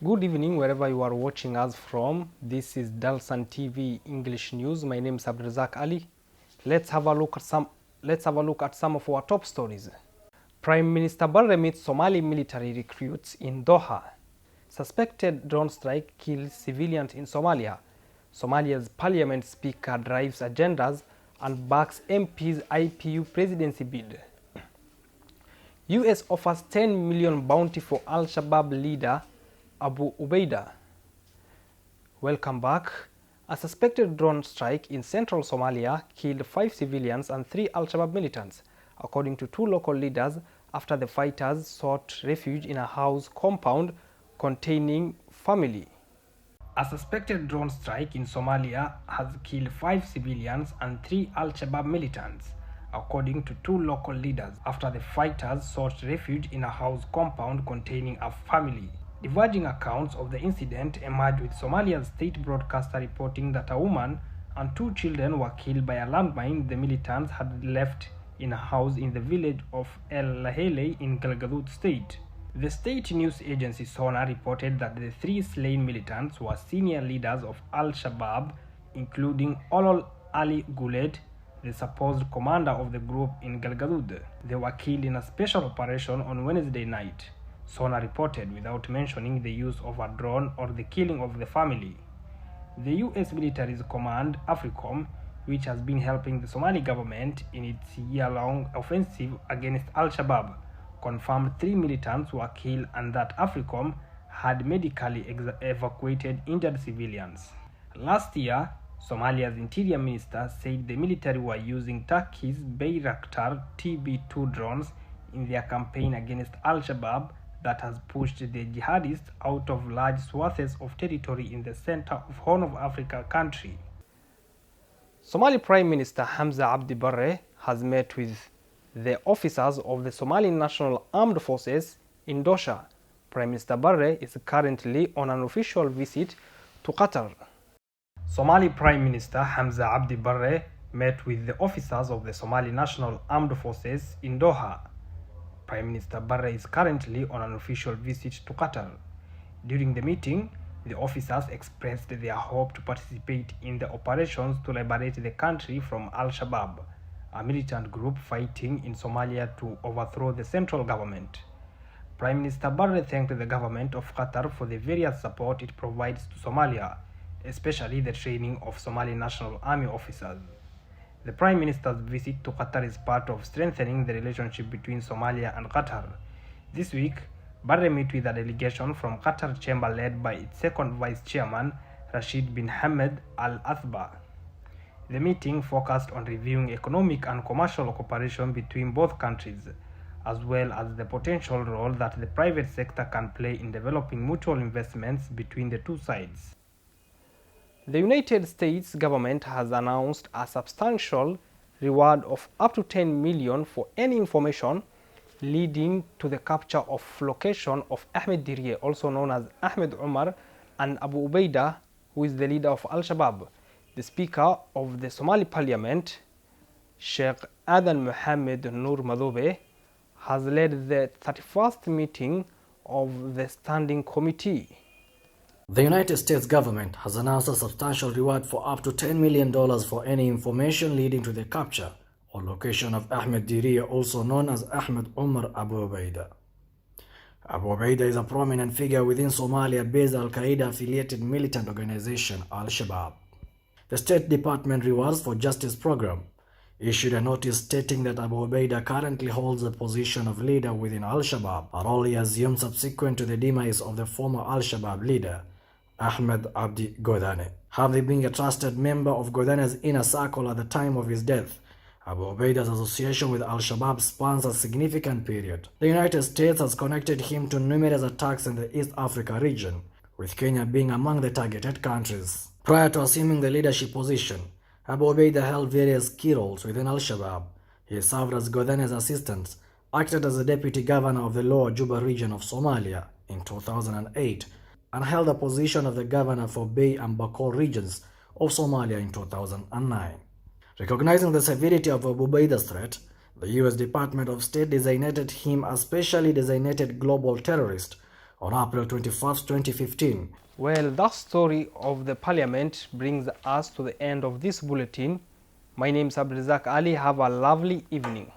Good evening, wherever you are watching us from. This is Dalsan TV English News. My name is Abdrazak Ali. Let's have a look at some of our top stories. Prime Minister Barre meets Somali military recruits in Doha. Suspected drone strike kills civilians in Somalia. Somalia's parliament speaker drives agendas and backs MP's IPU presidency bid. US offers 10 million bounty for Al-Shabaab leader Abu Ubaida. Welcome back. A suspected drone strike in central Somalia killed 5 civilians and 3 Al-Shabaab militants, according to 2 local leaders, after the fighters sought refuge in a house compound containing family. A suspected drone strike in Somalia has killed 5 civilians and 3 Al-Shabaab militants, according to 2 local leaders, after the fighters sought refuge in a house compound containing a family. Diverging accounts of the incident emerged, with Somalia's state broadcaster reporting that a woman and 2 children were killed by a landmine the militants had left in a house in the village of El Lahele in Galgaduud state. The state news agency SONA reported that the 3 slain militants were senior leaders of Al-Shabaab, including Olol Ali Guled, the supposed commander of the group in Galgaduud. They were killed in a special operation on Wednesday night, SONA reported, without mentioning the use of a drone or the killing of the family. The US military's command, AFRICOM, which has been helping the Somali government in its year-long offensive against Al-Shabaab, confirmed 3 militants were killed and that AFRICOM had medically evacuated injured civilians. Last year, Somalia's interior minister said the military were using Turkey's Bayraktar TB2 drones in their campaign against Al-Shabaab that has pushed the jihadists out of large swathes of territory in the center of Horn of Africa country. Somali Prime Minister Hamza Abdi Barre has met with the officers of the Somali National Armed Forces in Doha. Prime Minister Barre is currently on an official visit to Qatar. Somali Prime Minister Hamza Abdi Barre met with the officers of the Somali National Armed Forces in Doha. Prime Minister Barre is currently on an official visit to Qatar. During the meeting, the officers expressed their hope to participate in the operations to liberate the country from Al-Shabaab, a militant group fighting in Somalia to overthrow the central government. Prime Minister Barre thanked the government of Qatar for the various support it provides to Somalia, especially the training of Somali National Army officers. The Prime Minister's visit to Qatar is part of strengthening the relationship between Somalia and Qatar. This week, Barre met with a delegation from Qatar chamber led by its second vice chairman, Rashid bin Hamad Al Athba. The meeting focused on reviewing economic and commercial cooperation between both countries, as well as the potential role that the private sector can play in developing mutual investments between the two sides. The United States government has announced a substantial reward of up to 10 million for any information leading to the capture of location of Ahmed Dirie, also known as Ahmed Umar, and Abu Ubaida, who is the leader of Al-Shabaab. The Speaker of the Somali Parliament, Sheikh Adan Mohammed Nur Madobe, has led the 31st meeting of the Standing Committee. The United States government has announced a substantial reward for up to $10 million for any information leading to the capture or location of Ahmed Dirie, also known as Ahmed Umar Abu Ubaida. Abu Ubaida is a prominent figure within Somalia-based Al-Qaeda-affiliated militant organization Al-Shabaab. The State Department Rewards for Justice program issued a notice stating that Abu Ubaida currently holds the position of leader within Al-Shabaab, a role he assumed subsequent to the demise of the former Al-Shabaab leader, Ahmed Abdi Godane. Having been a trusted member of Godane's inner circle at the time of his death, Abu Ubaida's association with Al-Shabaab spans a significant period. The United States has connected him to numerous attacks in the East Africa region, with Kenya being among the targeted countries. Prior to assuming the leadership position, Abu Ubaida held various key roles within Al-Shabaab. He served as Godane's assistant, acted as the deputy governor of the Lower Juba region of Somalia in 2008, and held the position of the governor for Bay and Bakol regions of Somalia in 2009. Recognizing the severity of Abu Ubaida's threat, the US Department of State designated him a specially designated global terrorist on April 21, 2015. Well, that story of the parliament brings us to the end of this bulletin. My name is Abdelrazak Ali. Have a lovely evening.